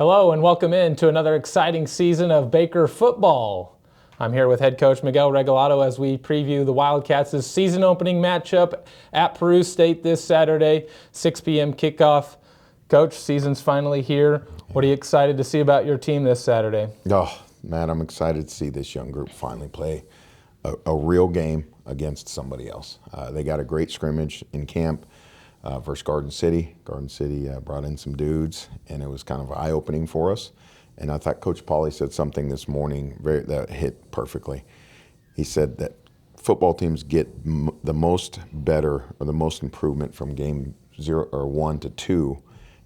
Hello and welcome in to another exciting season of Baker football. I'm here with head coach Miguel Regalado as we preview the Wildcats' season opening matchup at Peru State this Saturday, 6 p.m. kickoff. Coach, season's finally here. What are you excited to see about your team this Saturday? Oh, man, I'm excited to see this young group finally play a real game against somebody else. They got a great scrimmage in camp versus Garden City. Garden City brought in some dudes, and it was kind of eye-opening for us. And I thought Coach Pauly said something this morning that hit perfectly. He said that football teams get the most better or the most improvement from game 0 or 1 to 2,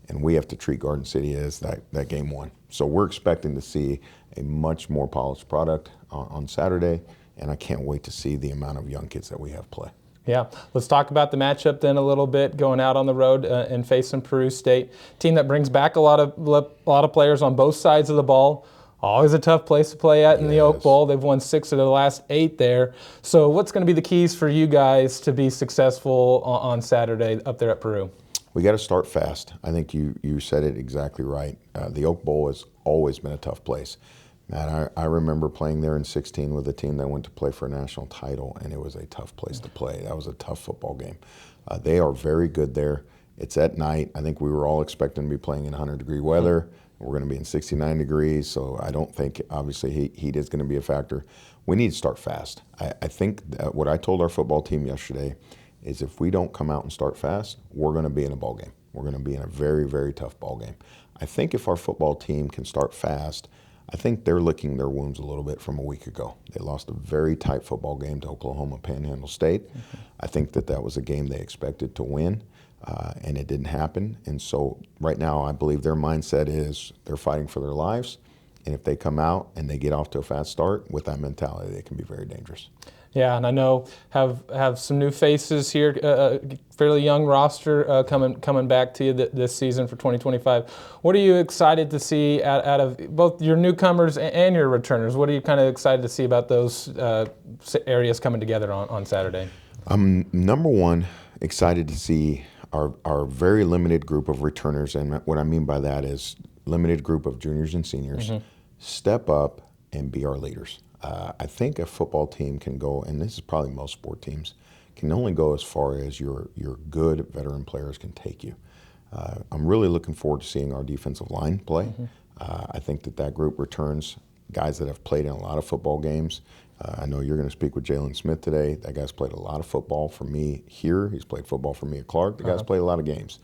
and we have to treat Garden City as that game 1. So we're expecting to see a much more polished product on Saturday, and I can't wait to see the amount of young kids that we have play. Yeah, let's talk about the matchup then a little bit, going out on the road and facing Peru State, team that brings back a lot of players on both sides of the ball. Always a tough place to play at in the Oak Bowl. They've won 6 of the last 8 there. So what's going to be the keys for you guys to be successful on Saturday up there at Peru? We got to start fast. I think you said it exactly right. The Oak Bowl has always been a tough place. Man, I remember playing there in 16 with a team that went to play for a national title, and it was a tough place to play. That was a tough football game. They are very good there. It's at night. I think we were all expecting to be playing in 100-degree weather. We're going to be in 69 degrees, so I don't think, obviously, heat is going to be a factor. We need to start fast. I think that what I told our football team yesterday is if we don't come out and start fast, we're going to be in a ball game. We're going to be in a very, very tough ball game. I think if our football team can start fast, I think they're licking their wounds a little bit from a week ago. They lost a very tight football game to Oklahoma Panhandle State. I think that was a game they expected to win, and it didn't happen. And so right now I believe their mindset is they're fighting for their lives, and if they come out and they get off to a fast start with that mentality, they can be very dangerous. Yeah, and I know have some new faces here, fairly young roster coming back to you this season for 2025. What are you excited to see out of both your newcomers and your returners? What are you kind of excited to see about those areas coming together on Saturday? I'm number one excited to see our very limited group of returners, and what I mean by that is limited group of juniors and seniors step up and be our leaders. I think a football team can go, and this is probably most sport teams, can only go as far as your good veteran players can take you. I'm really looking forward to seeing our defensive line play. I think that group returns guys that have played in a lot of football games. I know you're going to speak with Jalen Smith today. That guy's played a lot of football for me here. He's played football for me at Clark. The guy's played a lot of games.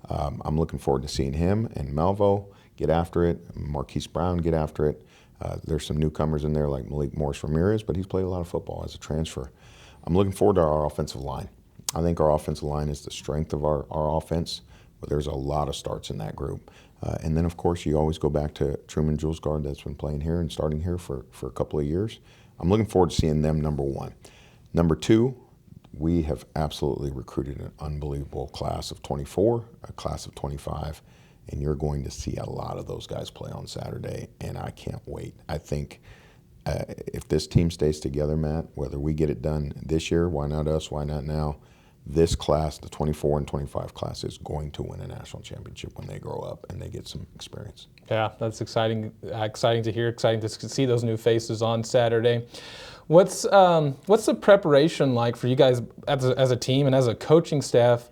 I'm looking forward to seeing him and Malvo get after it, Marquise Brown get after it. There's some newcomers in there like Malik Morris Ramirez, but he's played a lot of football as a transfer. I'm looking forward to our offensive line. I think our offensive line is the strength of our offense, but there's a lot of starts in that group. And then, of course, you always go back to Truman Julesgaard that's been playing here and starting here for a couple of years. I'm looking forward to seeing them, number one. Number two, we have absolutely recruited an unbelievable class of 24, a class of 25. And you're going to see a lot of those guys play on Saturday, and I can't wait. I think if this team stays together, Matt, whether we get it done this year, why not us, why not now, this class, the 24 and 25 class, is going to win a national championship when they grow up and they get some experience. Yeah, that's exciting to hear, exciting to see those new faces on Saturday. What's the preparation like for you guys as a team and as a coaching staff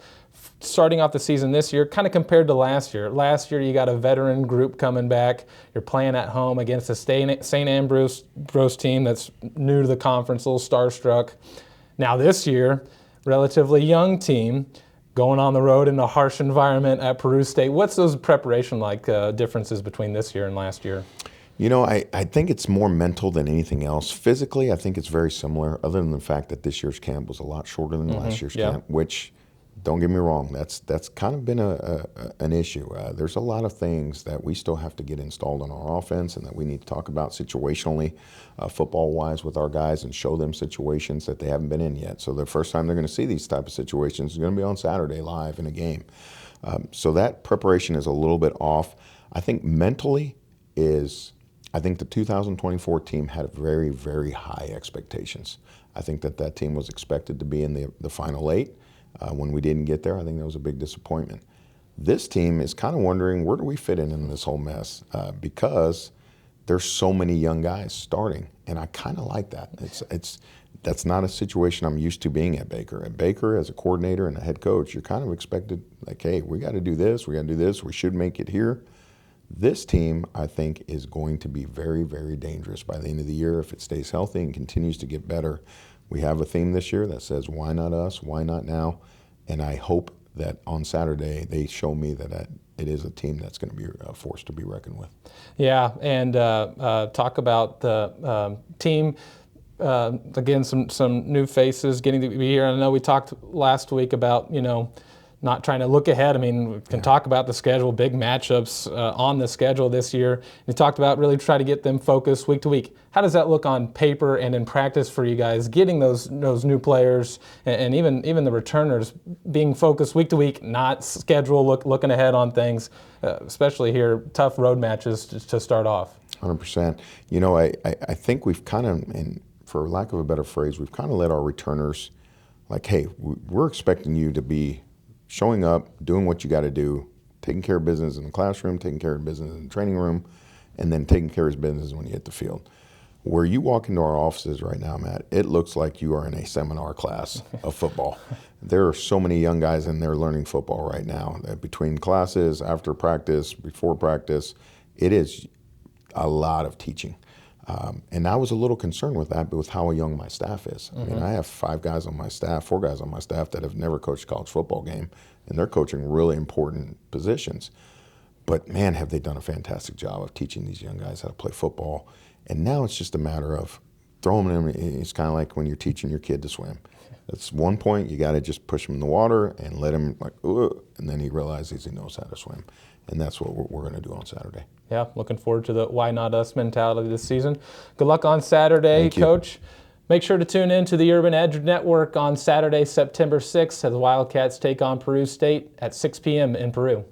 starting off the season this year, kind of compared to last year? Last year, you got a veteran group coming back. You're playing at home against a St. Ambrose team that's new to the conference, a little starstruck. Now this year, relatively young team going on the road in a harsh environment at Peru State. What's those preparation like differences between this year and last year? You know, I think it's more mental than anything else. Physically, I think it's very similar, other than the fact that this year's camp was a lot shorter than last year's camp, which, don't get me wrong, that's kind of been an issue. There's a lot of things that we still have to get installed on our offense and that we need to talk about situationally, football-wise with our guys, and show them situations that they haven't been in yet. So the first time they're going to see these type of situations is going to be on Saturday live in a game. So that preparation is a little bit off. I think mentally I think the 2024 team had very, very high expectations. I think that team was expected to be in the Final 8. When we didn't get there, I think that was a big disappointment. This team is kind of wondering, where do we fit in this whole mess? Because there's so many young guys starting, and I kind of like that. That's not a situation I'm used to being at Baker. At Baker, as a coordinator and a head coach, you're kind of expected, like, hey, we got to do this, we should make it here. This team, I think, is going to be very, very dangerous by the end of the year if it stays healthy and continues to get better. We have a theme this year that says, why not us? Why not now? And I hope that on Saturday they show me that it is a team that's going to be a force to be reckoned with. Yeah, and talk about the team. Again, some new faces getting to be here. I know we talked last week about, not trying to look ahead. I mean, we can talk about the schedule, big matchups on the schedule this year. You talked about really try to get them focused week to week. How does that look on paper and in practice for you guys, getting those new players and even the returners being focused week to week, not schedule, looking ahead on things, especially here, tough road matches to start off? 100%. I think we've kind of, and for lack of a better phrase, we've kind of let our returners, like, hey, we're expecting you to be showing up, doing what you got to do, taking care of business in the classroom, taking care of business in the training room, and then taking care of business when you hit the field. Where you walk into our offices right now, Matt, it looks like you are in a seminar class of football. There are so many young guys in there learning football right now. Between classes, after practice, before practice, it is a lot of teaching. And I was a little concerned with that, but with how young my staff is. I mean, I have 4 guys on my staff that have never coached a college football game, and they're coaching really important positions. But man, have they done a fantastic job of teaching these young guys how to play football. And now it's just a matter of throwing them in. It's kind of like when you're teaching your kid to swim. At one point, you got to just push him in the water and let him, like, ugh, and then he realizes he knows how to swim. And that's what we're going to do on Saturday. Yeah, looking forward to the why not us mentality this season. Good luck on Saturday, Coach. Make sure to tune in to the Urban Edge Network on Saturday, September 6th, as the Wildcats take on Peru State at 6 p.m. in Peru.